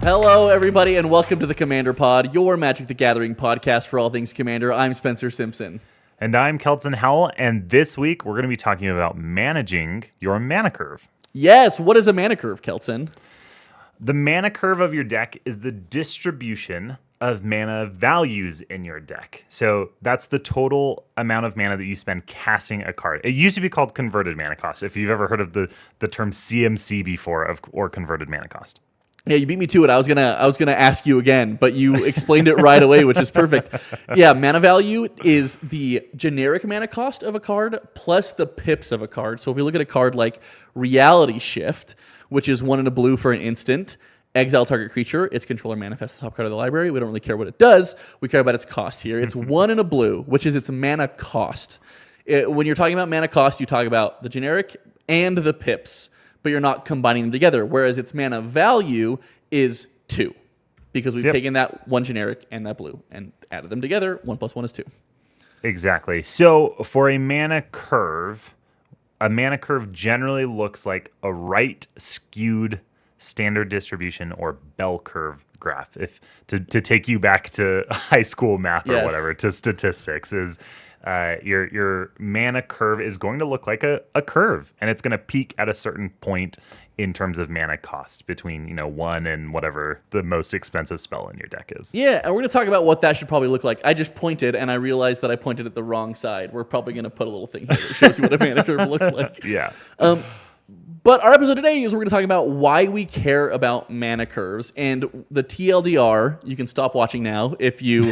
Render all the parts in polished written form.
Hello, everybody, and welcome to the Commander Pod, your Magic the Gathering podcast for all things Commander. I'm Spencer Simpson. And I'm Kelton Howell, and this week we're going to be talking about managing your mana curve. Yes, what is a mana curve, Kelton? The mana curve of your deck is the distribution of mana values in your deck. So that's the total amount of mana that you spend casting a card. It used to be called converted mana cost, if you've ever heard of the term CMC before, or converted mana cost. Yeah, you beat me to it. I was gonna ask you again, but you explained it right away, which is perfect. Yeah, mana value is the generic mana cost of a card plus the pips of a card. So if we look at a card like Reality Shift, which is 1 and a blue for an instant, exile target creature, its controller manifests the top card of the library. We don't really care what it does. We care about its cost here. It's 1 and a blue, which is its mana cost. When you're talking about mana cost, you talk about the generic and the pips, but you're not combining them together, whereas its mana value is 2, because we've taken that one generic and that blue and added them together. 1 plus 1 is 2. Exactly. So for a mana curve generally looks like a right skewed standard distribution or bell curve graph. If to take you back to high school math or whatever, to statistics, is your mana curve is going to look like a curve, and it's going to peak at a certain point in terms of mana cost between 1 and whatever the most expensive spell in your deck is. Yeah, and we're going to talk about what that should probably look like. I just pointed, and I realized that I pointed at the wrong side. We're probably going to put a little thing here that shows you what a mana curve looks like. Yeah. But our episode today is we're going to talk about why we care about mana curves, and the TLDR. You can stop watching now if you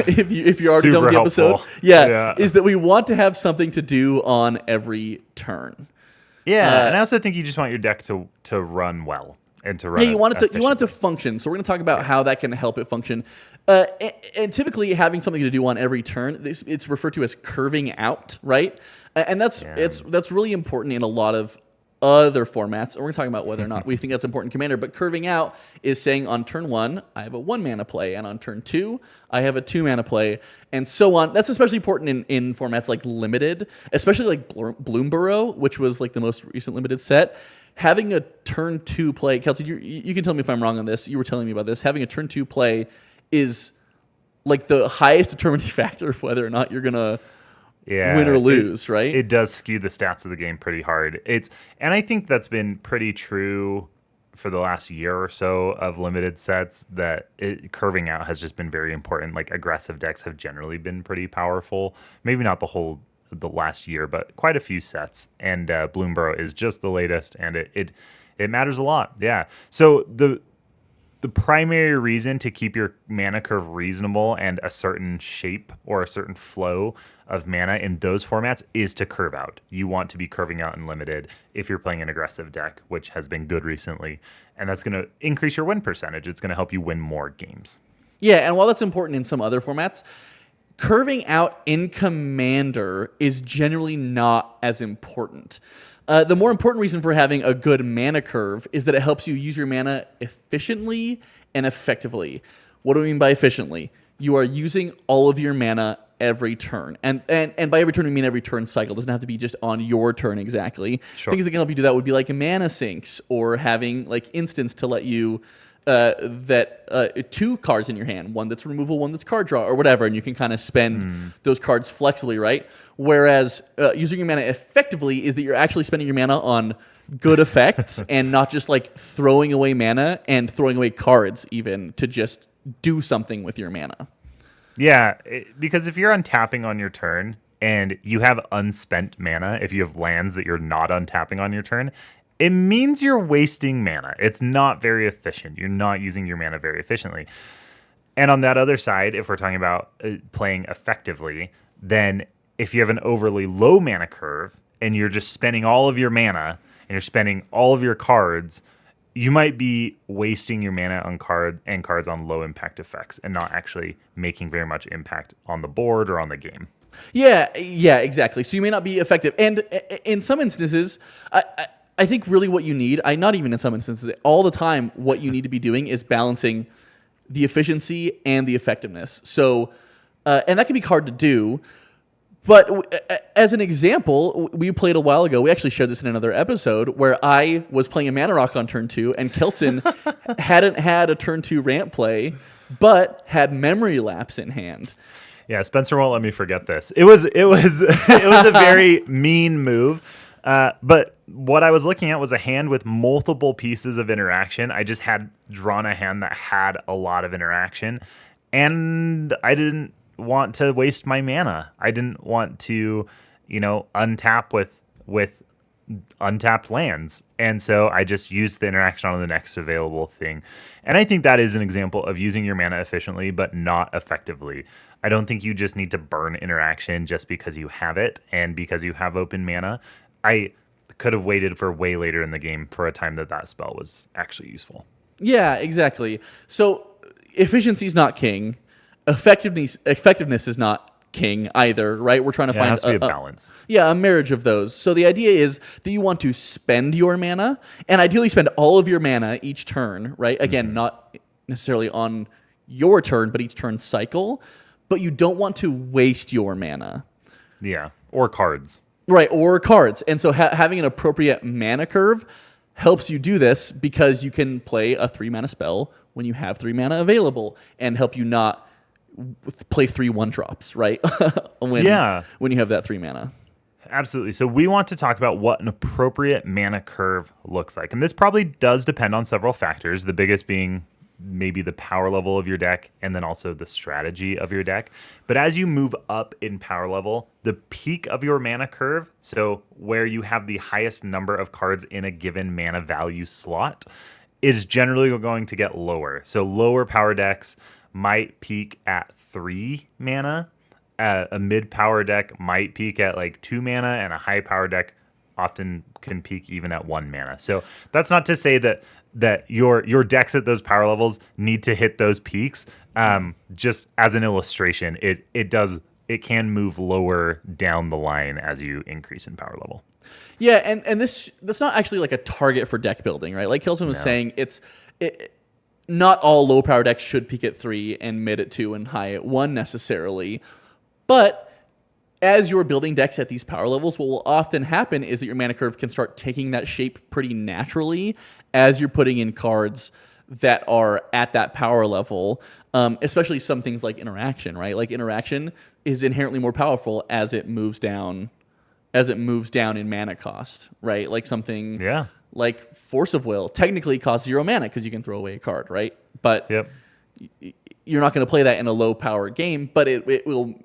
if you're already done with the episode. Yeah, is that we want to have something to do on every turn. Yeah, and I also think you just want your deck to run well and to run. Yeah, you want it to function. So we're going to talk about how that can help it function. And typically, having something to do on every turn, it's referred to as curving out, right? And that's really important in a lot of other formats. And we're talking about whether or not we think that's important in Commander. But curving out is saying on turn 1, I have a 1 mana play, and on turn 2, I have a 2 mana play, and so on. That's especially important in formats like Limited, especially like Bloomburrow, which was like the most recent Limited set. Having a turn 2 play, Kelsey, you can tell me if I'm wrong on this. You were telling me about this. Having a turn 2 play is like the highest determining factor of whether or not you're gonna win or lose, right? It does skew the stats of the game pretty hard. And I think that's been pretty true for the last year or so of Limited sets, that curving out has just been very important. Like, aggressive decks have generally been pretty powerful. Maybe not the last year, but quite a few sets. And Bloomburrow is just the latest, and it matters a lot. Yeah. So the primary reason to keep your mana curve reasonable and a certain shape or a certain flow of mana in those formats is to curve out. You want to be curving out in Limited if you're playing an aggressive deck, which has been good recently. And that's going to increase your win percentage. It's going to help you win more games. Yeah, and while that's important in some other formats, curving out in Commander is generally not as important. The more important reason for having a good mana curve is that it helps you use your mana efficiently and effectively. What do I mean by efficiently? You are using all of your mana every turn. And by every turn, we mean every turn cycle. It doesn't have to be just on your turn exactly. Sure. Things that can help you do that would be like mana sinks, or having like instants to let you two cards in your hand, one that's removal, one that's card draw, or whatever, and you can kind of spend those cards flexibly, right? Whereas using your mana effectively is that you're actually spending your mana on good effects and not just like throwing away mana and throwing away cards even to just do something with your mana. Yeah, because if you're untapping on your turn and you have unspent mana, if you have lands that you're not untapping on your turn, it means you're wasting mana. It's not very efficient. You're not using your mana very efficiently. And on that other side, if we're talking about playing effectively, then if you have an overly low mana curve and you're just spending all of your mana and you're spending all of your cards, you might be wasting your mana on cards on low impact effects and not actually making very much impact on the board or on the game. Yeah, exactly. So you may not be effective. And in some instances, I think really what you need, not even in some instances, all the time, what you need to be doing is balancing the efficiency and the effectiveness. So, and that can be hard to do. But as an example, we played a while ago. We actually shared this in another episode where I was playing a Mana Rock on turn 2, and Kilton hadn't had a turn 2 ramp play, but had Memory Lapse in hand. Yeah, Spencer won't let me forget this. It was it was a very mean move. But what I was looking at was a hand with multiple pieces of interaction. I just had drawn a hand that had a lot of interaction, and I didn't want to waste my mana. I didn't want to, untap with untapped lands. And so I just used the interaction on the next available thing. And I think that is an example of using your mana efficiently, but not effectively. I don't think you just need to burn interaction just because you have it and because you have open mana. I could have waited for way later in the game for a time that spell was actually useful. Yeah, exactly. So efficiency is not king. Effectiveness is not king either, right? We're trying to find it has to be a balance. A marriage of those. So the idea is that you want to spend your mana, and ideally spend all of your mana each turn, right? Again, not necessarily on your turn, but each turn cycle. But you don't want to waste your mana. Yeah, or cards. Right, or cards. And so having an appropriate mana curve helps you do this because you can play a 3-mana spell when you have 3 mana available and help you not play 3 1-drops, right? when you have that 3 mana. Absolutely. So we want to talk about what an appropriate mana curve looks like. And this probably does depend on several factors, the biggest being maybe the power level of your deck and then also the strategy of your deck. But as you move up in power level, the peak of your mana curve, so where you have the highest number of cards in a given mana value slot, is generally going to get lower. So lower power decks might peak at 3 mana. A mid-power deck might peak at like 2 mana, and a high-power deck often can peak even at 1 mana. So that's not to say that your decks at those power levels need to hit those peaks. Just as an illustration, it can move lower down the line as you increase in power level. Yeah, and that's not actually like a target for deck building, right? Like Hilton was saying, not all low power decks should peak at 3 and mid at 2 and high at 1 necessarily. But as you're building decks at these power levels, what will often happen is that your mana curve can start taking that shape pretty naturally as you're putting in cards that are at that power level, especially some things like interaction, right? Like interaction is inherently more powerful as it moves down in mana cost, right? Like something like Force of Will technically costs 0 mana because you can throw away a card, right? But you're not going to play that in a low power game, but it will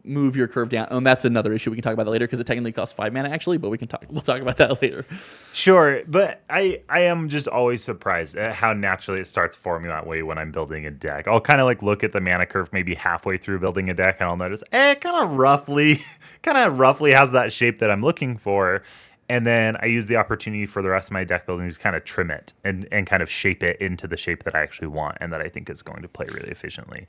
move your curve down. And that's another issue. We can talk about that later because it technically costs 5 mana actually, but we'll talk about that later. Sure, but I am just always surprised at how naturally it starts forming that way when I'm building a deck. I'll kind of like look at the mana curve maybe halfway through building a deck and I'll notice, it kind of roughly has that shape that I'm looking for. And then I use the opportunity for the rest of my deck building to kind of trim it and kind of shape it into the shape that I actually want and that I think is going to play really efficiently.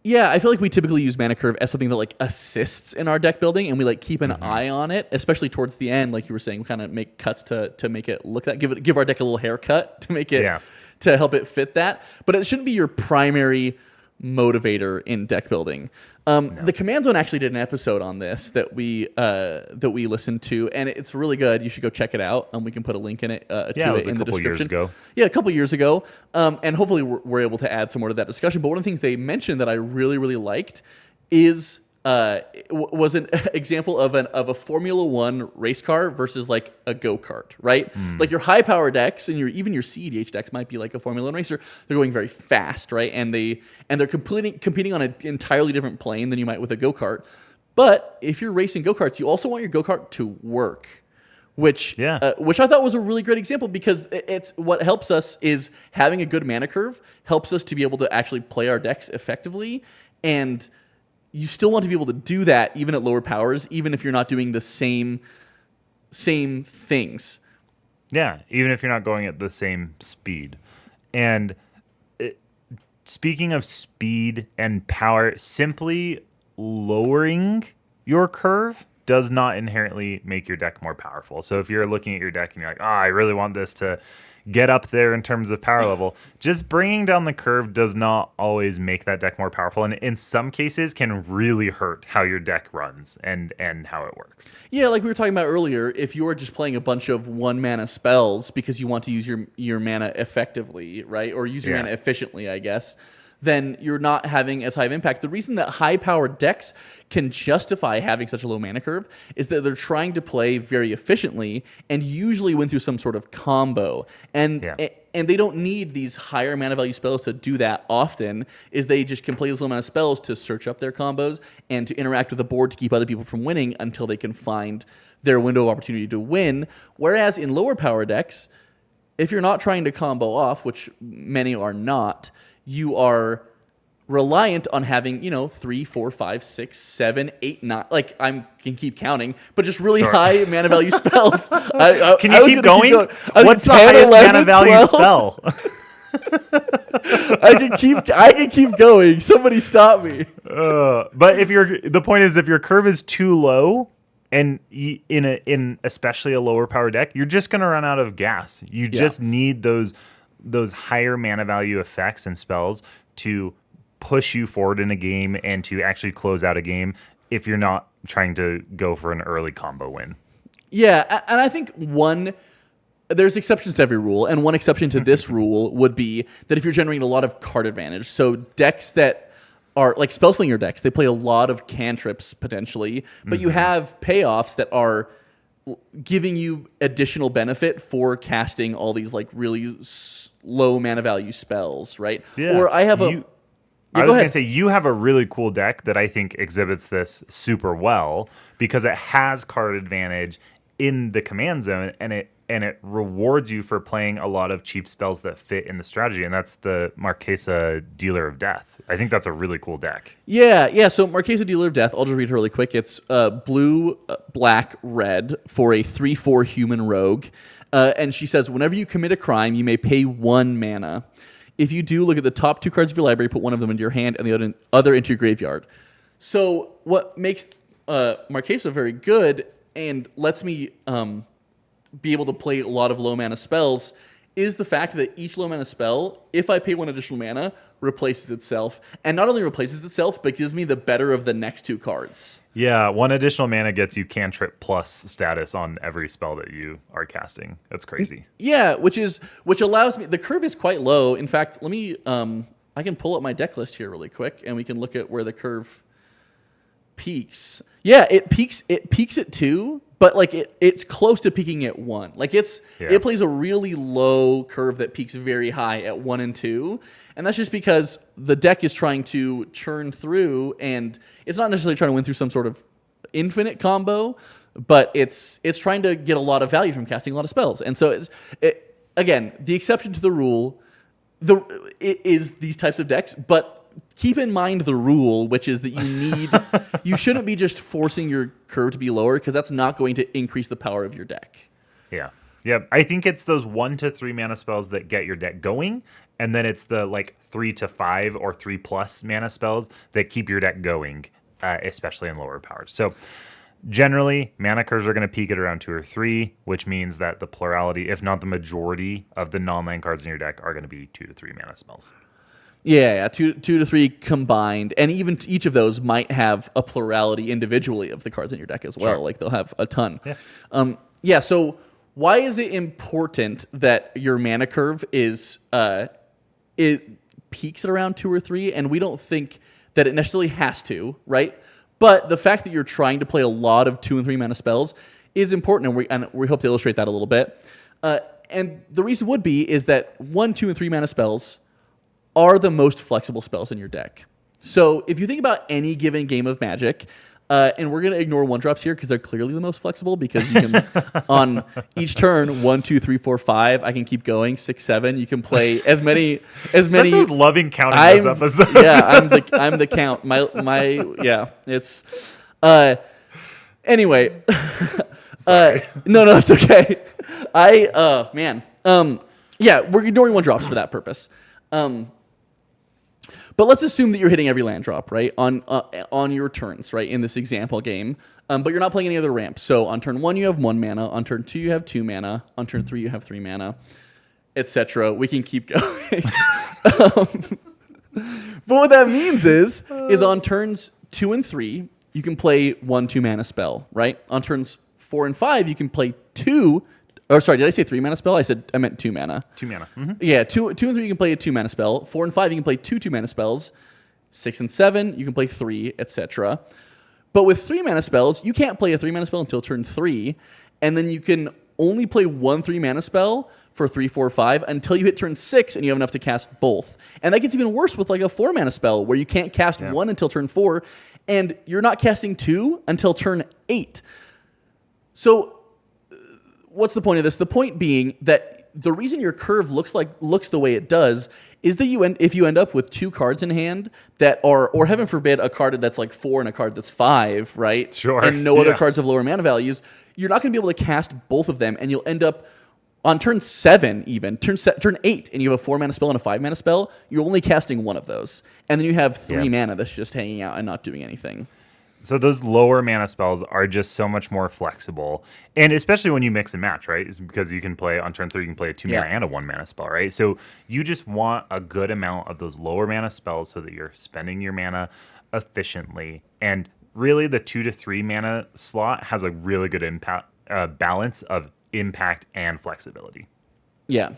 Yeah, I feel like we typically use mana curve as something that like assists in our deck building, and we like keep an eye on it, especially towards the end. Like you were saying, we kind of make cuts to make it look that give our deck a little haircut to make it to help it fit that. But it shouldn't be your primary motivator in deck building. The Command Zone actually did an episode on this that we listened to, and it's really good. You should go check it out. We can put a link in it to it in the description. Years ago. Yeah, a couple years ago. And hopefully we're able to add some more to that discussion. But one of the things they mentioned that I really, really liked is was an example of a Formula One race car versus like a go-kart, right? Like your high-power decks and even your CEDH decks might be like a Formula One racer. They're going very fast, right? And they're competing on an entirely different plane than you might with a go-kart. But if you're racing go-karts, you also want your go-kart to work, which I thought was a really great example because it's what helps us is having a good mana curve helps us to be able to actually play our decks effectively, and you still want to be able to do that even at lower powers, even if you're not doing the same things. Yeah, even if you're not going at the same speed. And speaking of speed and power, simply lowering your curve does not inherently make your deck more powerful. So if you're looking at your deck and you're like, I really want this to get up there in terms of power level, just bringing down the curve does not always make that deck more powerful, and in some cases can really hurt how your deck runs and how it works. Yeah, like we were talking about earlier, if you're just playing a bunch of 1 mana spells because you want to use your mana effectively, right, or use your mana efficiently, I guess, then you're not having as high of impact. The reason that high-powered decks can justify having such a low mana curve is that they're trying to play very efficiently and usually win through some sort of combo. And they don't need these higher mana value spells to do that often, is they just can play those low mana spells to search up their combos and to interact with the board to keep other people from winning until they can find their window of opportunity to win. Whereas in lower power decks, if you're not trying to combo off, which many are not, you are reliant on having, 3, 4, 5, 6, 7, 8, 9. Like, I can keep counting, but just really high mana value spells. Can you keep going? What's the 10, highest 11, mana value 12? spell? I can keep going. Somebody stop me. But the point is, if your curve is too low, and in especially a lower power deck, you're just going to run out of gas. You just need those higher mana value effects and spells to push you forward in a game and to actually close out a game if you're not trying to go for an early combo win. Yeah, and I think there's exceptions to every rule, and one exception to this rule would be that if you're generating a lot of card advantage, so decks that are like Spellslinger decks, they play a lot of cantrips potentially, but you have payoffs that are giving you additional benefit for casting all these like really low mana value spells, right? Yeah. Or I have I was going to say, you have a really cool deck that I think exhibits this super well because it has card advantage in the command zone, and it rewards you for playing a lot of cheap spells that fit in the strategy, and that's the Marquesa Dealer of Death. I think that's a really cool deck. Yeah. So Marquesa Dealer of Death, I'll just read it really quick. It's blue, black, red for a 3/4 human rogue. And she says, whenever you commit a crime, you may pay 1 mana. If you do, look at the top 2 cards of your library, put one of them into your hand and the other into your graveyard. So what makes Marquesa very good and lets me be able to play a lot of low mana spells is the fact that each low mana spell, if I pay 1 additional mana, replaces itself. And not only replaces itself, but gives me the better of the next 2 cards. Yeah, 1 additional mana gets you cantrip plus status on every spell that you are casting. That's crazy. Yeah, which allows me, the curve is quite low. In fact, let me, I can pull up my deck list here really quick, and we can look at where the curve peaks. Yeah, it peaks at 2, but like it's close to peaking at 1. Like it plays a really low curve that peaks very high at 1 and 2, and that's just because the deck is trying to churn through, and it's not necessarily trying to win through some sort of infinite combo, but it's trying to get a lot of value from casting a lot of spells. And so again, the exception to the rule, it is these types of decks, but keep in mind the rule, which is that you shouldn't be just forcing your curve to be lower, because that's not going to increase the power of your deck. Yeah. I think it's those 1 to 3 mana spells that get your deck going, and then it's the like 3 to 5 or 3+ mana spells that keep your deck going, especially in lower powers. So generally, mana curves are going to peak at around 2 or 3, which means that the plurality, if not the majority, of the non-land cards in your deck are going to be 2 to 3 mana spells. Yeah, 2 to 3 combined, and even each of those might have a plurality individually of the cards in your deck as well. Sure. Like they'll have a ton. Yeah. So why is it important that your mana curve it peaks at around 2 or 3, and we don't think that it necessarily has to, right? But the fact that you're trying to play a lot of 2 and 3 mana spells is important, and we hope to illustrate that a little bit. And the reason would be is that 1, 2, and 3 mana spells are the most flexible spells in your deck. So if you think about any given game of Magic, and we're going to ignore 1-drops here because they're clearly the most flexible, because you can, on each turn, 1, 2, 3, 4, 5, I can keep going, 6, 7, you can play as many. Spencer's loving counting this episode. Yeah, I'm the count. It's, anyway. Sorry. No, it's okay. Yeah, we're ignoring 1-drops for that purpose. But let's assume that you're hitting every land drop, right, on your turns, right, in this example game. But you're not playing any other ramp. So on turn 1, you have 1 mana. On turn 2, you have 2 mana. On turn 3, you have 3 mana, etc. We can keep going. But what that means is on turns 2 and 3, you can play 1 2-mana spell, right? On turns 4 and 5, you can play 2. Or sorry, did I say 3 mana spell? I meant 2 mana. 2 mana. Mm-hmm. Yeah, 2 and 3 you can play a 2 mana spell. 4 and 5 you can play 2 mana spells. 6 and 7 you can play 3, etc. But with 3 mana spells, you can't play a 3 mana spell until turn 3, and then you can only play 1 3 mana spell for 3, 4, 5 until you hit turn 6 and you have enough to cast both. And that gets even worse with like a 4 mana spell where you can't cast 1 until turn 4, and you're not casting 2 until turn 8. So what's the point of this? The point being that the reason your curve looks the way it does is that if you end up with 2 cards in hand that are, or heaven forbid, a card that's like 4 and a card that's 5, right? Sure. And no other cards have lower mana values, you're not going to be able to cast both of them, and you'll end up on turn 7 even, turn 8, and you have a 4 mana spell and a 5 mana spell, you're only casting one of those. And then you have 3 mana that's just hanging out and not doing anything. So those lower mana spells are just so much more flexible, and especially when you mix and match, right? It's because you can play on turn 3, you can play a 2 mana and a 1 mana spell, right? So you just want a good amount of those lower mana spells so that you're spending your mana efficiently. And really, the 2 to 3 mana slot has a really good balance of impact and flexibility. Yeah.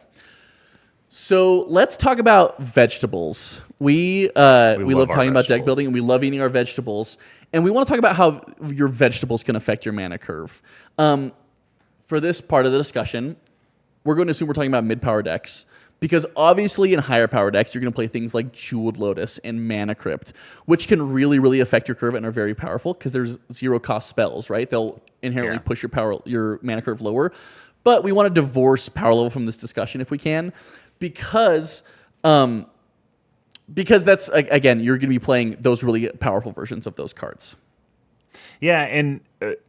So let's talk about vegetables. We love talking about deck building, and we love eating our vegetables. And we want to talk about how your vegetables can affect your mana curve. For this part of the discussion, we're going to assume we're talking about mid-power decks, because obviously in higher power decks, you're going to play things like Jeweled Lotus and Mana Crypt, which can really, really affect your curve and are very powerful because there's 0-cost spells, right? They'll inherently push your mana curve lower. But we want to divorce power level from this discussion if we can, because that's, again, you're going to be playing those really powerful versions of those cards. Yeah, and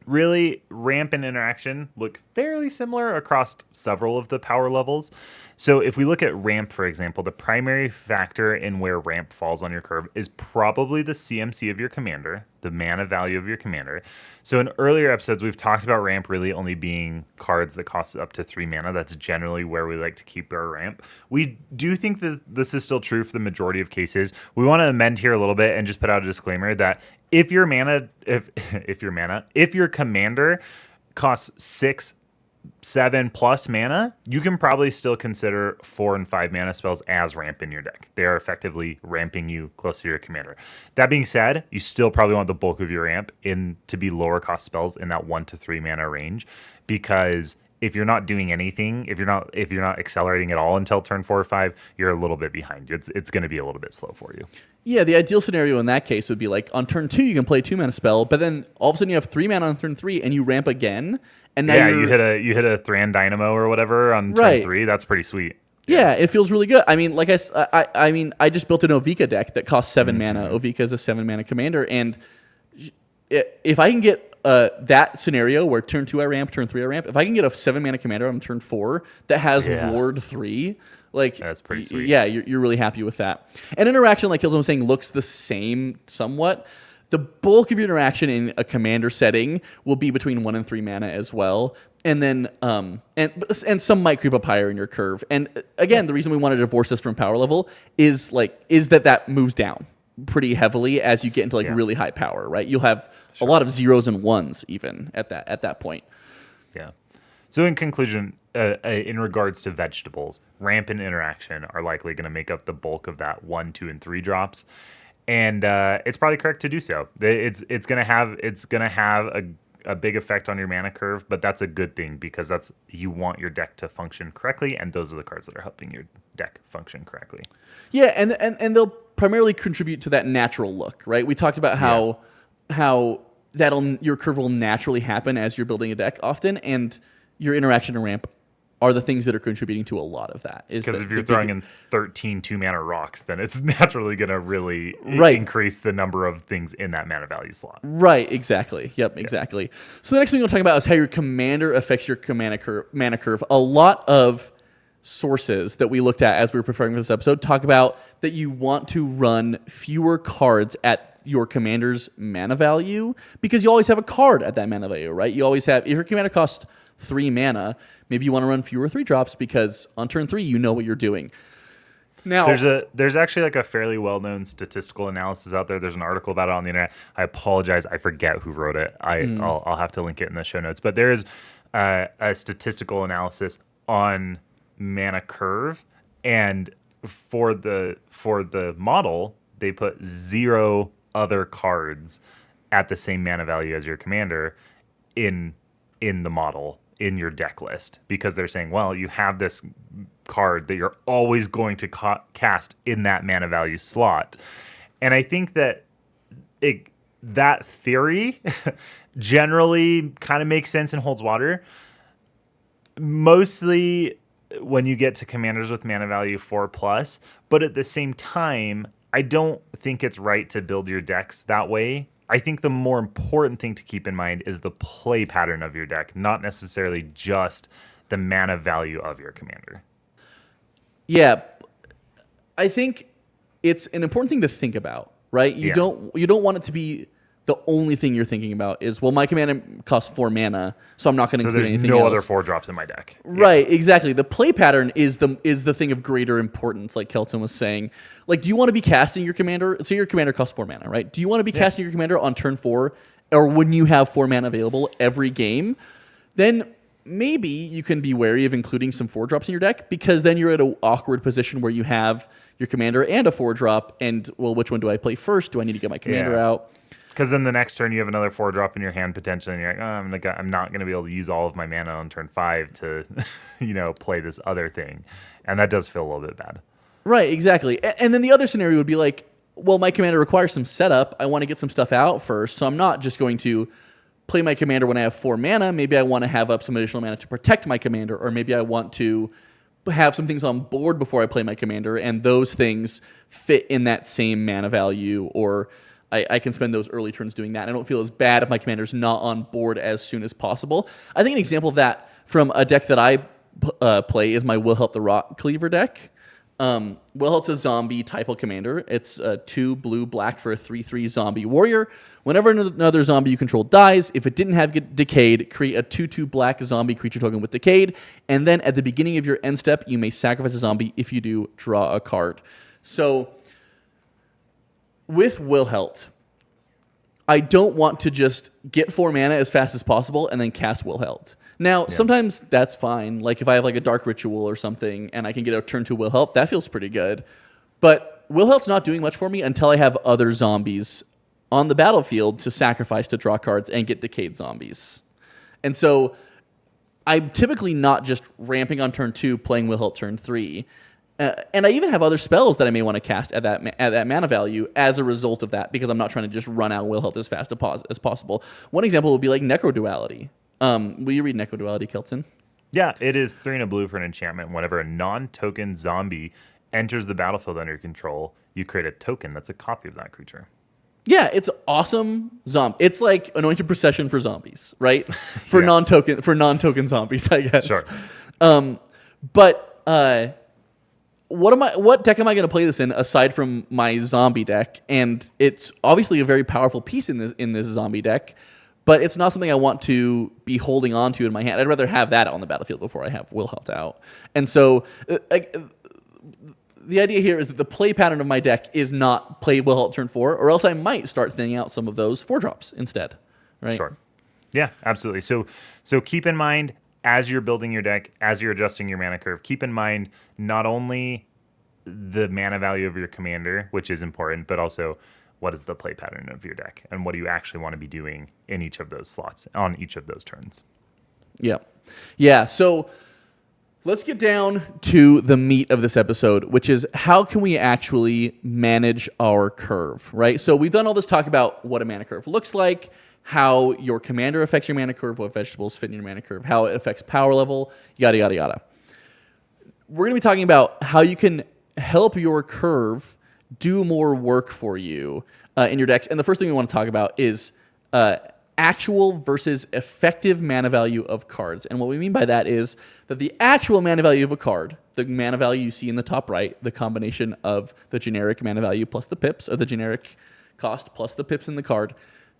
really, ramp and interaction look fairly similar across several of the power levels. So if we look at ramp, for example, the primary factor in where ramp falls on your curve is probably the CMC of your commander, the mana value of your commander. So in earlier episodes, we've talked about ramp really only being cards that cost up to 3 mana. That's generally where we like to keep our ramp. We do think that this is still true for the majority of cases. We want to amend here a little bit and just put out a disclaimer that if your commander costs 6, 7 plus mana, you can probably still consider 4 and 5 mana spells as ramp in your deck. They are effectively ramping you close to your commander. That being said, you still probably want the bulk of your ramp to be lower cost spells in that 1 to 3 mana range, because if you're not doing anything, if you're not accelerating at all until turn 4 or 5, you're a little bit behind. It's going to be a little bit slow for you. Yeah, the ideal scenario in that case would be like on turn 2 you can play a 2 mana spell, but then all of a sudden you have 3 mana on turn 3 and you ramp again, and now you hit a Thran Dynamo or whatever on turn 3. That's pretty sweet. Yeah, it feels really good. I mean, like I just built an Ovika deck that costs 7 mana. Ovika is a 7 mana commander, and if I can get that scenario where turn 2 I ramp, turn 3 I ramp, if I can get a 7 mana commander on turn 4 that has Ward 3, like, that's pretty sweet. Yeah, you're really happy with that. And interaction, like Killzone was saying, looks the same somewhat. The bulk of your interaction in a commander setting will be between 1 and 3 mana as well. And then and some might creep up higher in your curve. And again, the reason we want to divorce this from power level is that moves down pretty heavily as you get into really high power, right? You'll have a lot of 0s and 1s even at that point. Yeah. So in conclusion, in regards to vegetables, ramp and interaction are likely going to make up the bulk of that 1, 2, and 3 drops, and it's probably correct to do so. It's going to have a big effect on your mana curve, but that's a good thing because you want your deck to function correctly, and those are the cards that are helping your deck function correctly. Yeah, and they'll primarily contribute to that natural look, right? We talked about how your curve will naturally happen as you're building a deck often, and your interaction and ramp are the things that are contributing to a lot of that. Because if you're throwing in 13 2-mana rocks, then it's naturally going to really increase the number of things in that mana value slot. Right, exactly. Yep, exactly. So the next thing we'll talk about is how your commander affects your mana curve. A lot of sources that we looked at as we were preparing for this episode talk about that you want to run fewer cards at your commander's mana value because you always have a card at that mana value, right? You always have, if your commander costs 3 mana, maybe you want to run fewer 3-drops because on turn 3 you know what you're doing. Now, there's actually like a fairly well-known statistical analysis out there. There's an article about it on the internet. I apologize, I forget who wrote it. I'll have to link it in the show notes. But there is a statistical analysis on mana curve, and for the model, they put 0 other cards at the same mana value as your commander in the model in your deck list, because they're saying, well, you have this card that you're always going to cast in that mana value slot. And I think that that theory generally kind of makes sense and holds water. Mostly when you get to commanders with mana value 4+, but at the same time, I don't think it's right to build your decks that way. I think the more important thing to keep in mind is the play pattern of your deck, not necessarily just the mana value of your commander. Yeah, I think it's an important thing to think about, right? You don't want it to be the only thing you're thinking about is, well, my commander costs 4 mana, so I'm not going to include anything else. So there's no other 4-drops in my deck. Right, exactly. The play pattern is the thing of greater importance, like Kelton was saying. Like, do you want to be casting your commander? So your commander costs 4 mana, right? Do you want to be casting your commander on turn 4, or when you have 4 mana available every game? Then maybe you can be wary of including some 4-drops in your deck, because then you're at an awkward position where you have your commander and a 4-drop, and, well, which one do I play first? Do I need to get my commander out? Because then the next turn you have another 4-drop in your hand potentially, and you're like, oh, I'm not going to be able to use all of my mana on turn 5 to, play this other thing, and that does feel a little bit bad. Right, exactly. And then the other scenario would be like, well, my commander requires some setup. I want to get some stuff out first, so I'm not just going to play my commander when I have 4 mana. Maybe I want to have up some additional mana to protect my commander, or maybe I want to have some things on board before I play my commander, and those things fit in that same mana value, or I can spend those early turns doing that. I don't feel as bad if my commander's not on board as soon as possible. I think an example of that from a deck that I play is my Wilhelm the Rock Cleaver deck. Wilhelm's a zombie typal commander. It's 2 blue, black for a 3/3 zombie warrior. Whenever another zombie you control dies, if it didn't have Decayed, create a 2/2 black zombie creature token with Decayed, and then at the beginning of your end step, you may sacrifice a zombie. If you do, draw a card. So with Wilhelt, I don't want to just get 4 mana as fast as possible and then cast Wilhelt. Now, sometimes that's fine. Like if I have like a Dark Ritual or something and I can get a turn to Wilhelt, that feels pretty good. But Wilhelt's not doing much for me until I have other zombies on the battlefield to sacrifice to draw cards and get Decayed zombies. And so I'm typically not just ramping on turn 2, playing Wilhelt turn 3. And I even have other spells that I may want to cast at that mana value as a result of that, because I'm not trying to just run out Wilhelt as fast as possible. One example would be like Necroduality. Will you read Necroduality, Kelton? Yeah, it is 3 and a blue for an enchantment. Whenever a non-token zombie enters the battlefield under your control, you create a token that's a copy of that creature. Yeah, it's awesome. It's like Anointed Procession for zombies, right? For non-token zombies, I guess. Sure. What deck am I going to play this in aside from my zombie deck? And it's obviously a very powerful piece in this zombie deck, but it's not something I want to be holding on to in my hand. I'd rather have that on the battlefield before I have Wilhelt out. And so the idea here is that the play pattern of my deck is not play Wilhelt turn 4, or else I might start thinning out some of those 4-drops instead. Right? Sure. Yeah, absolutely. So keep in mind, as you're building your deck, as you're adjusting your mana curve, keep in mind not only the mana value of your commander, which is important, but also what is the play pattern of your deck and what do you actually want to be doing in each of those slots on each of those turns. Yeah. So let's get down to the meat of this episode, which is how can we actually manage our curve, right? So we've done all this talk about what a mana curve looks like, how your commander affects your mana curve, what vegetables fit in your mana curve, how it affects power level, yada, yada, yada. We're going to be talking about how you can help your curve do more work for you in your decks. And the first thing we want to talk about is actual versus effective mana value of cards. And what we mean by that is that the actual mana value of a card, the mana value you see in the top right, the combination of the generic mana value plus the pips, or the generic cost plus the pips in the card,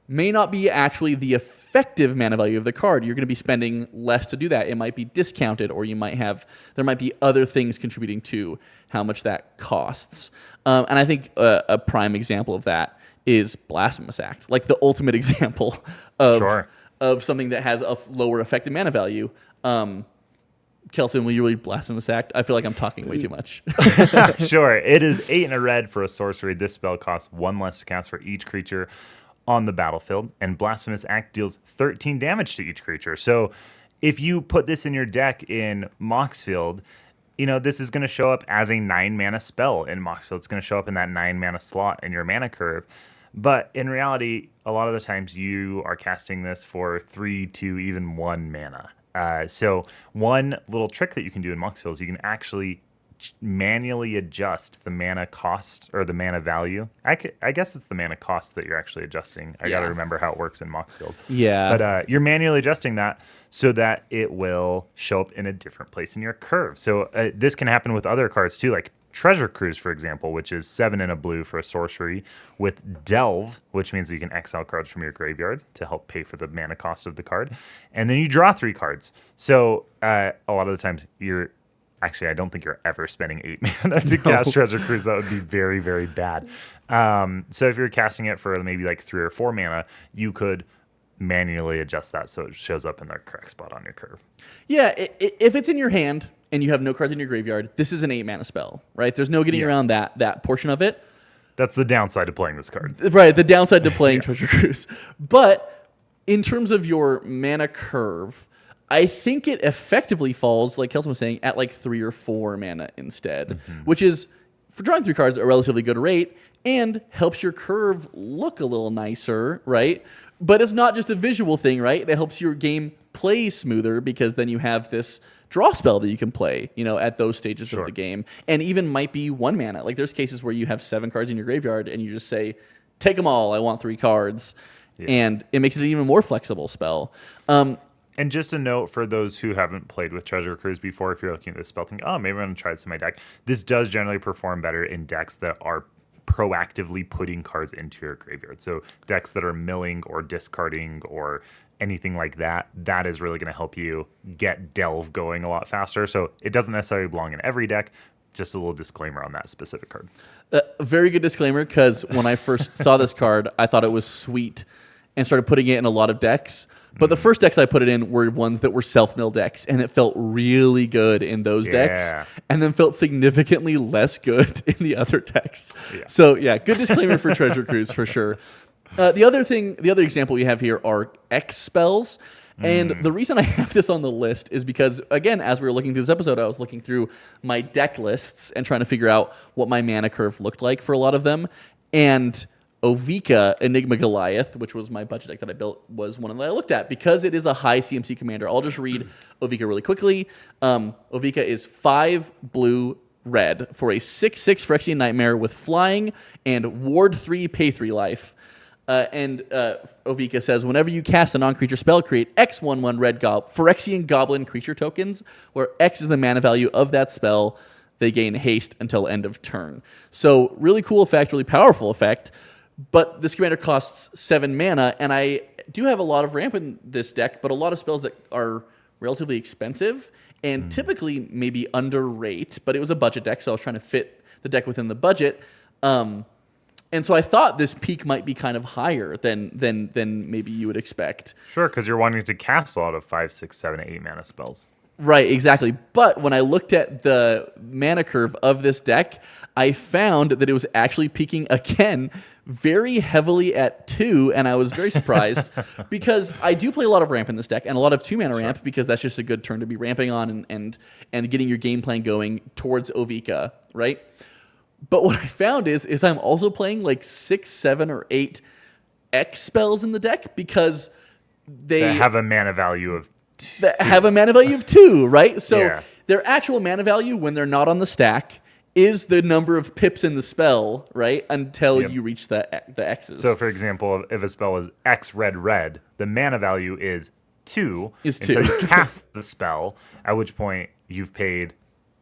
may not be actually the effective mana value of the card. You're going to be spending less to do that. It might be discounted, or there might be other things contributing to how much that costs. And I think a prime example of that is Blasphemous Act, like the ultimate example of something that has a lower effective mana value. Kelson, will you read Blasphemous Act? I feel like I'm talking way too much. Sure. It is 8 and a red for a sorcery. This spell costs 1 less to cast for each creature on the battlefield, and Blasphemous Act deals 13 damage to each creature. So if you put this in your deck in Moxfield, this is going to show up as a 9 mana spell in Moxfield. It's going to show up in that 9 mana slot in your mana curve. But in reality, a lot of the times you are casting this for 3, 2, even 1 mana. So one little trick that you can do in Moxfield is you can actually manually adjust the mana cost or the mana value. I guess it's the mana cost that you're actually adjusting. I got to remember how it works in Moxfield. Yeah. But you're manually adjusting that so that it will show up in a different place in your curve. So this can happen with other cards too, like Treasure Cruise, for example, which is 7 and a blue for a sorcery with Delve, which means that you can exile cards from your graveyard to help pay for the mana cost of the card. And then you draw 3 cards. So a lot of the times Actually, I don't think you're ever spending 8 mana to cast Treasure Cruise. That would be very, very bad. So if you're casting it for maybe like 3 or 4 mana, you could manually adjust that so it shows up in the correct spot on your curve. Yeah, if it's in your hand and you have no cards in your graveyard, this is an 8 mana spell, right? There's no getting around that portion of it. That's the downside to playing this card. Right, the downside to playing Treasure Cruise. But in terms of your mana curve, I think it effectively falls, like Kelson was saying, at like 3 or 4 mana instead, which is, for drawing 3 cards, a relatively good rate and helps your curve look a little nicer, right? But it's not just a visual thing, right? It helps your game play smoother because then you have this draw spell that you can play, at those stages of the game, and even might be 1 mana. Like there's cases where you have 7 cards in your graveyard and you just say, take them all, I want 3 cards. Yeah. And it makes it an even more flexible spell. And just a note for those who haven't played with Treasure Cruise before, if you're looking at this spell thinking, maybe I'm going to try this in my deck, this does generally perform better in decks that are proactively putting cards into your graveyard. So decks that are milling or discarding or anything like that, that is really going to help you get Delve going a lot faster. So it doesn't necessarily belong in every deck. Just a little disclaimer on that specific card. Very good disclaimer, because when I first saw this card, I thought it was sweet and started putting it in a lot of decks. But the first decks I put it in were ones that were self-mill decks, and it felt really good in those decks, and then felt significantly less good in the other decks. Yeah. So, good disclaimer for Treasure Cruise for sure. The other example we have here are X spells. And the reason I have this on the list is because, again, as we were looking through this episode, I was looking through my deck lists and trying to figure out what my mana curve looked like for a lot of them. And Ovika Enigma Goliath, which was my budget deck that I built, was one that I looked at because it is a high CMC commander. I'll just read Ovika really quickly. Ovika is 5 blue red for a 6/6 Phyrexian Nightmare with flying and ward 3, pay 3 life. And Ovika says, whenever you cast a non-creature spell, create X 1/1 red Phyrexian Goblin creature tokens, where X is the mana value of that spell. They gain haste until end of turn. So really cool effect, really powerful effect. But this commander costs 7 mana, and I do have a lot of ramp in this deck, but a lot of spells that are relatively expensive and typically maybe underrate. But it was a budget deck, so I was trying to fit the deck within the budget. And so I thought this peak might be kind of higher than maybe you would expect. Sure, because you're wanting to cast a lot of 5, 6, 7, 8 mana spells. Right, exactly. But when I looked at the mana curve of this deck, I found that it was actually peaking again very heavily at 2, and I was very surprised because I do play a lot of ramp in this deck and a lot of 2-mana ramp because that's just a good turn to be ramping on and getting your game plan going towards Ovika, right? But what I found is I'm also playing like 6, 7, or 8 X spells in the deck because they have a mana value of 2. That have a mana value of 2, right? So their actual mana value when they're not on the stack is the number of pips in the spell, right? Until Yep. you reach the X's. So, for example, if a spell is X red red, the mana value is 2 until you cast the spell, at which point you've paid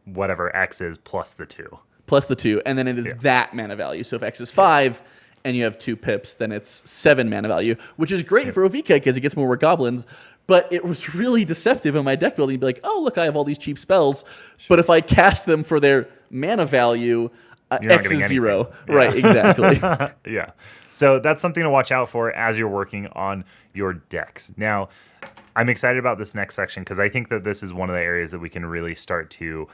whatever X is plus the 2. Plus the 2, and then it is that mana value. So if X is 5 and you have 2 pips, then it's 7 mana value, which is great for OVK because it gets more goblins. But it was really deceptive in my deck building to be like, oh, look, I have all these cheap spells. But if I cast them for their mana value, X is 0. Yeah. Right, exactly. Yeah. So that's something to watch out for as you're working on your decks. Now, I'm excited about this next section because I think that this is one of the areas that we can really start to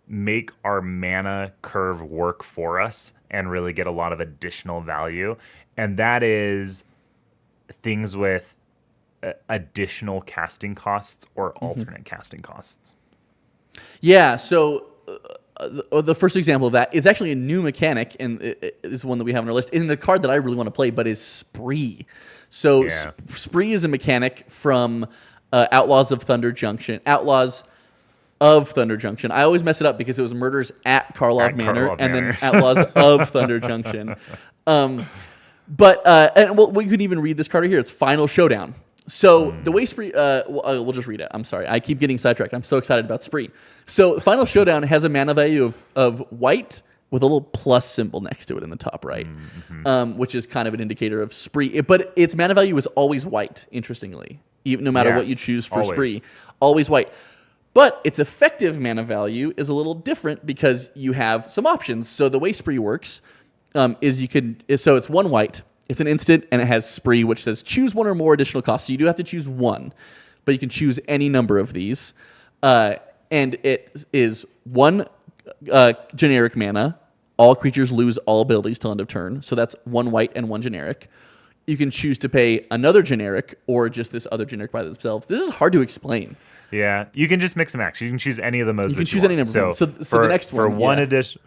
make our mana curve work for us and really get a lot of additional value. And that is things with additional casting costs or alternate casting costs. Yeah, so the first example of that is actually a new mechanic, and it is one that we have on our list. In the card that I really want to play, but is Spree. So Spree is a mechanic from Outlaws of Thunder Junction. I always mess it up because it was Murders at Karlov Manor and then Outlaws of Thunder Junction. But we could even read this card right here. It's Final Showdown. So the way Spree, we'll just read it. I'm sorry. I keep getting sidetracked. I'm so excited about Spree. So Final Showdown has a mana value of white with a little plus symbol next to it in the top right, which is kind of an indicator of Spree. But its mana value is always white, interestingly, even no matter what you choose for Spree. Always white. But its effective mana value is a little different because you have some options. So the way Spree works is so it's 1 white. It's an instant, and it has Spree, which says choose 1 or more additional costs. So you do have to choose 1, but you can choose any number of these. And it is 1 generic mana. All creatures lose all abilities till end of turn. So that's 1 white and 1 generic. You can choose to pay another generic or just this other generic by themselves. This is hard to explain. Yeah, you can just mix and match. You can choose any of the modes. You can choose any number. So the next one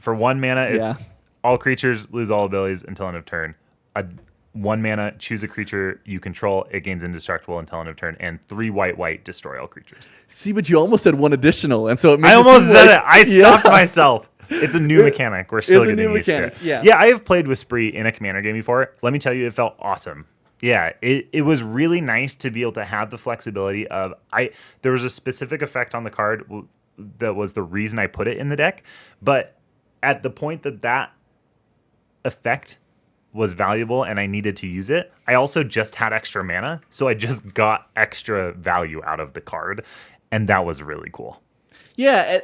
for 1 mana, it's all creatures lose all abilities until end of turn. 1 mana, choose a creature you control, it gains indestructible until end of turn, and 3 white, destroy all creatures. See, but you almost said 1 additional, and so it makes I almost said it. I stopped myself. It's a new mechanic. We're still getting used to it. Yeah, I have played with Spree in a Commander game before. Let me tell you, it felt awesome. Yeah, it was really nice to be able to have the flexibility of there was a specific effect on the card that was the reason I put it in the deck, but at the point that effect was valuable and I needed to use it, I also just had extra mana, so I just got extra value out of the card, and that was really cool. Yeah,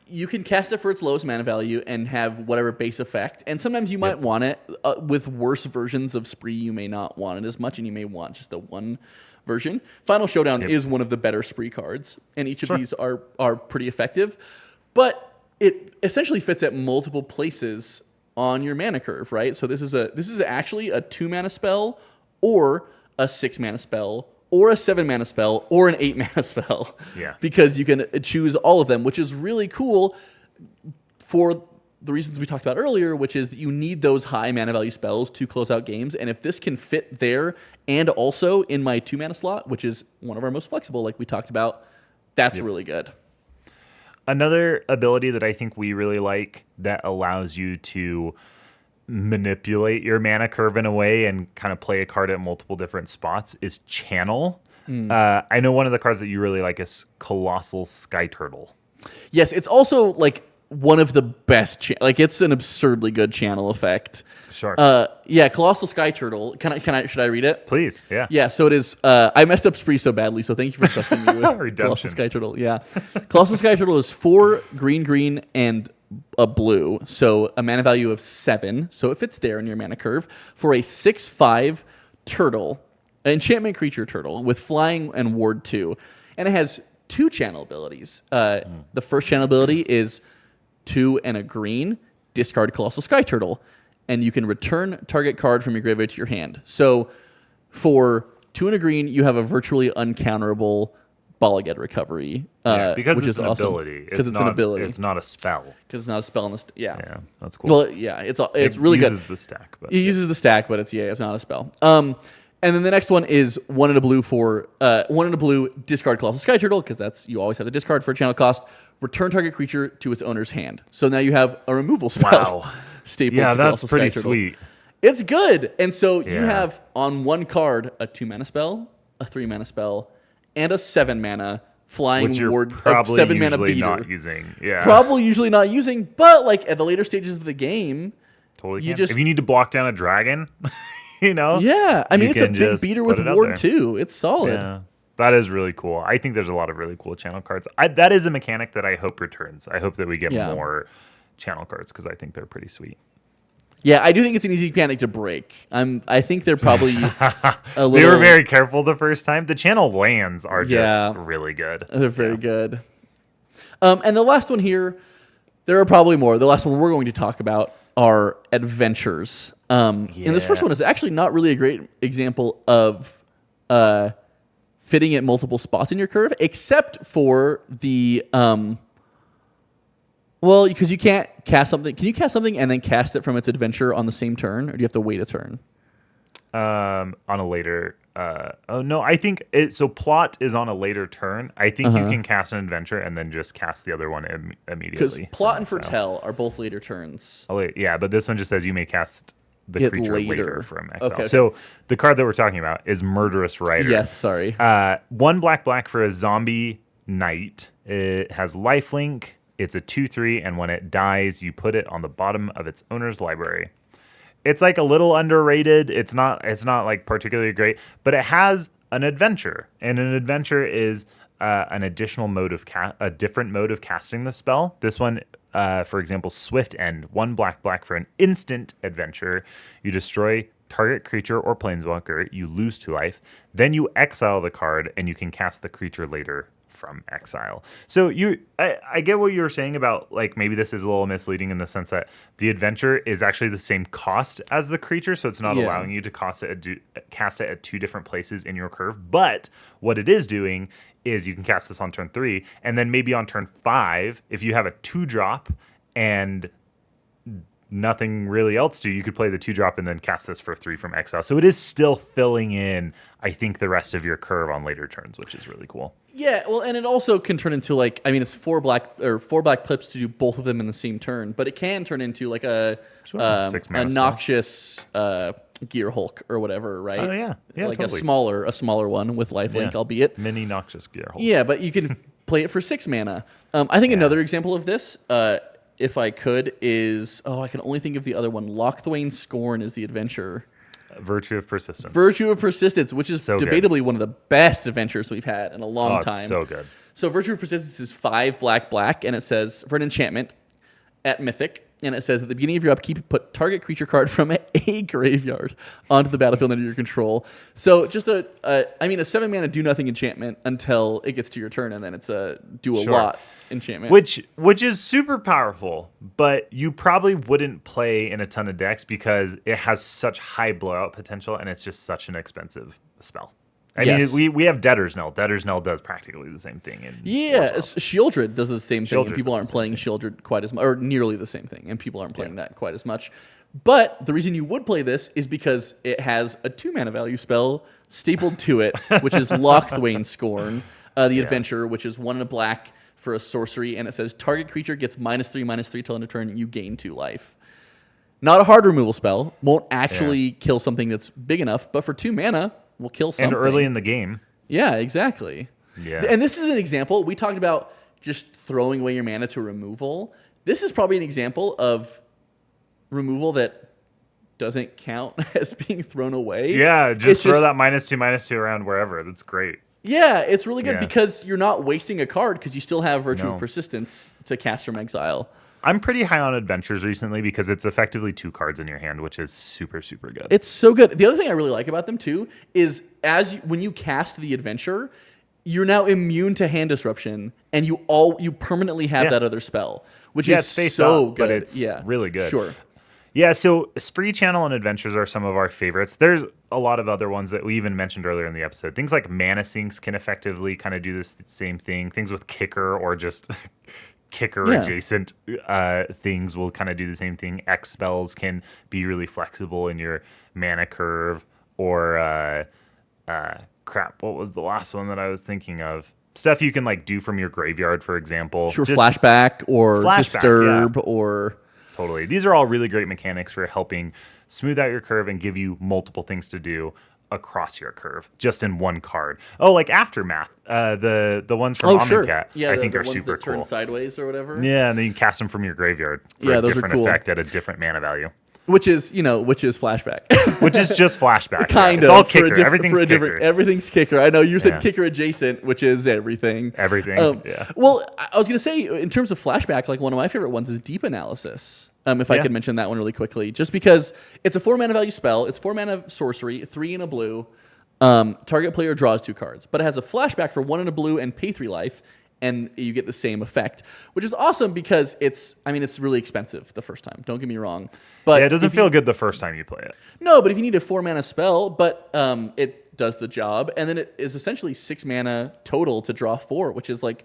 you can cast it for its lowest mana value and have whatever base effect, and sometimes you might want it with worse versions of Spree. You may not want it as much, and you may want just the 1 version. Final Showdown is one of the better Spree cards, and each of these are pretty effective, but it essentially fits at multiple places on your mana curve, right? So this is actually a 2 mana spell, or a 6 mana spell, or a 7 mana spell, or an 8 mana spell. Yeah. Because you can choose all of them, which is really cool for the reasons we talked about earlier, which is that you need those high mana value spells to close out games. And if this can fit there and also in my 2 mana slot, which is one of our most flexible, like we talked about, that's really good. Another ability that I think we really like that allows you to manipulate your mana curve in a way and kind of play a card at multiple different spots is Channel. I know one of the cards that you really like is Colossal Sky Turtle. Yes, it's also like one of the best. It's an absurdly good channel effect. Sure. Colossal Sky Turtle. Should I read it? Please. Yeah. Yeah. So it is. I messed up Spree so badly, so thank you for trusting me with Colossal Sky Turtle. Yeah. Colossal Sky Turtle is 4 green, and a blue. So a mana value of 7. So it fits there in your mana curve for a 6/5 turtle, an enchantment creature turtle with flying and ward 2, and it has 2 channel abilities. The first channel ability is 2 and a green, discard Colossal Sky Turtle, and you can return target card from your graveyard to your hand. So for 2 and a green, you have a virtually uncounterable Balaged recovery. Because which it's is an awesome. ability. Because it's an ability. It's not a spell. Because it's not a spell in this. Yeah, that's cool. Well, yeah, it's really good. It uses the stack. But It uses the stack, but it's not a spell. And then the next one is one in a blue discard Colossal Sky Turtle, because that's you always have to discard for a channel cost. Return target creature to its owner's hand. So now you have a removal spell. Wow. Stapled Yeah, to that's Colossal pretty Sky Turtle. sweet. It's good. And so you Yeah. have on one card a 2-mana spell, a 3-mana spell, and a 7-mana flying Which you're ward, probably 7-mana usually beater. not using. Yeah. Probably usually not using, but like at the later stages of the game, Totally you can. just- if you need to block down a dragon, yeah. I mean, you it's a can big just beater put with it out ward there. too. It's solid. Yeah. That is really cool. I think there's a lot of really cool channel cards. That is a mechanic that I hope returns. I hope that we get Yeah. more channel cards because I think they're pretty sweet. Yeah, I do think it's an easy mechanic to break. I think they're probably a little. They were very careful the first time. The channel lands are Yeah. just really good. They're very good. And the last one here, there are probably more. The last one we're going to talk about are adventures. And this first Yeah. one is actually not really a great example of fitting at multiple spots in your curve, except for the well, because you can't cast something. Can you cast something and then cast it from its adventure on the same turn, or do you have to wait a turn? On a later. Oh no, I think so. Plot is on a later turn. I think you can cast an adventure and then just cast the other one Because immediately. plot and So- foretell are both later turns. Oh, wait, yeah, but this one just says you may cast the It creature later. later from exile. Okay. So the card that we're talking about is Murderous Rider. Yes, sorry. 1 black for a zombie knight. It has lifelink. It's a 2/3, and when it dies, you put it on the bottom of its owner's library. It's like a little underrated. It's not like particularly great, but it has an adventure, and an adventure is an additional mode of a different mode of casting the spell. This one, for example, Swift End. 1 black for an instant adventure. You destroy target creature or planeswalker. You lose 2 life. Then you exile the card, and you can cast the creature later from exile. So I get what you were saying about like maybe this is a little misleading in the sense that the adventure is actually the same cost as the creature, so it's not Yeah. allowing you to cast it at 2 different places in your curve. But what it is doing is you can cast this on turn 3, and then maybe on turn 5, if you have a 2-drop and nothing really else to do, you could play the 2-drop and then cast this for 3 from exile. So it is still filling in, I think, the rest of your curve on later turns, which is really cool. Yeah, well, and it also can turn into like, I mean, it's 4 black clips to do both of them in the same turn, but it can turn into like a 6-mana spell. noxious Gear Hulk or whatever, right? Oh, yeah. Yeah, like totally. a smaller one with lifelink, Yeah. albeit. Mini Noxious Gear Hole. Yeah, but you can play it for 6 mana. I think another example of this, if I could, is I can only think of the other one. Lochthwain Scorn is the adventure. Virtue of Persistence. Virtue of Persistence, which is So good. debatably one of the best adventures we've had in a long It's time. so good. So Virtue of Persistence is 5 black, and it says for an enchantment at Mythic, and it says at the beginning of your upkeep, put target creature card from a graveyard onto the battlefield under your control. So just a 7-mana do nothing enchantment until it gets to your turn, and then it's a do a Sure. lot enchantment. Which is super powerful, but you probably wouldn't play in a ton of decks because it has such high blowout potential, and it's just such an expensive spell. I Yes. mean, we have Debtor's Knell. Debtor's Knell does practically the same thing. Yeah, Shieldred does the same thing, and Shieldred people does aren't the same playing Shieldred quite as much, or nearly the same thing, and people aren't playing that quite as much. But the reason you would play this is because it has a 2-mana value spell stapled to it, which is Lochthwain Scorn, the adventure, which is 1 and a black for a sorcery, and it says target creature gets -3/-3 till end of turn, you gain 2 life. Not a hard removal spell, won't actually kill something that's big enough, but for 2 mana, will kill something. And early in the game. Yeah, exactly. Yeah. And this is an example. We talked about just throwing away your mana to removal. This is probably an example of removal that doesn't count as being thrown away. Yeah, just It's throw that -2/-2 around wherever. That's great. Yeah, it's really good Yeah. because you're not wasting a card because you still have Virtue No. of Persistence to cast from exile. I'm pretty high on adventures recently because it's effectively 2 cards in your hand, which is super, super good. It's so good. The other thing I really like about them too is when you cast the adventure, you're now immune to hand disruption, and you permanently have Yeah. that other spell, which Yeah, is it's face so up, good. but it's really good. Sure. Yeah, so Spree Channel and Adventures are some of our favorites. There's a lot of other ones that we even mentioned earlier in the episode. Things like Mana Sinks can effectively kind of do this same thing. Things with Kicker or just Kicker adjacent things will kind of do the same thing. X spells can be really flexible in your mana curve, or what was the last one that I was thinking of? Stuff you can like do from your graveyard, for example. Sure, flashback or disturb or... Totally. These are all really great mechanics for helping smooth out your curve and give you multiple things to do across your curve, just in one card. Oh, like Aftermath. The ones from Omnicat, yeah, I think the are ones super that turn cool. sideways or whatever. Yeah, and then you can cast them from your graveyard for a those different are cool. effect at a different mana value. Which is flashback. Which is just flashback. Kind of. It's all kicker. Everything's kicker. Everything's kicker. I know you said kicker adjacent, which is everything. Everything. Yeah. Well, I was going to say, in terms of flashback, like one of my favorite ones is Deep Analysis. If I could mention that one really quickly, just because it's a 4 mana value spell, it's 4 mana sorcery, 3 in a blue. Target player draws 2 cards, but it has a flashback for 1 in a blue and pay 3 life, and you get the same effect, which is awesome because it's really expensive the first time. Don't get me wrong, but it doesn't feel good the first time you play it. No, but if you need a 4 mana spell, but it does the job, and then it is essentially 6 mana total to draw 4, which is like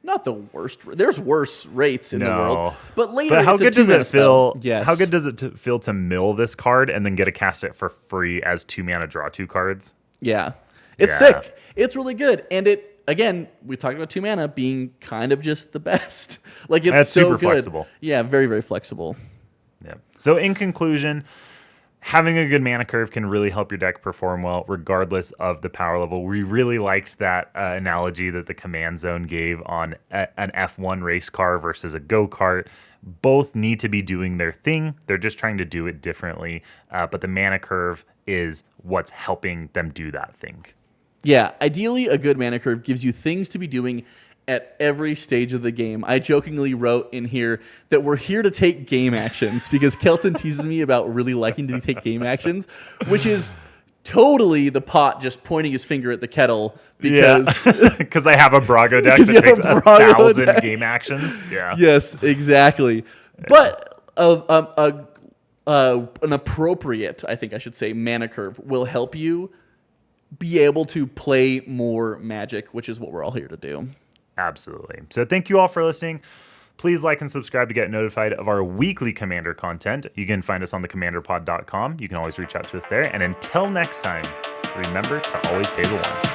not the worst. There's worse rates in the world, but later. But how good does it feel? Yes. How good does it feel to mill this card and then get to cast it for free as 2 mana draw 2 cards? Yeah, it's sick. It's really good, and it. Again, we talked about 2 mana being kind of just the best. Like it's so super good. Flexible. Yeah, very, very flexible. Yeah. So in conclusion, having a good mana curve can really help your deck perform well, regardless of the power level. We really liked that analogy that the Command Zone gave on an F1 race car versus a go-kart. Both need to be doing their thing. They're just trying to do it differently. But the mana curve is what's helping them do that thing. Yeah, ideally, a good mana curve gives you things to be doing at every stage of the game. I jokingly wrote in here that we're here to take game actions because Kelton teases me about really liking to take game actions, which is totally the pot just pointing his finger at the kettle because I have a Brago deck that takes 1,000 game actions. Yeah. Yes, exactly. But an appropriate, I think I should say, mana curve will help you be able to play more Magic, which is what we're all here to do. Absolutely. So thank you all for listening. Please like and subscribe to get notified of our weekly Commander content. You can find us on thecommanderpod.com. You can always reach out to us there. And until next time, remember to always pay the one.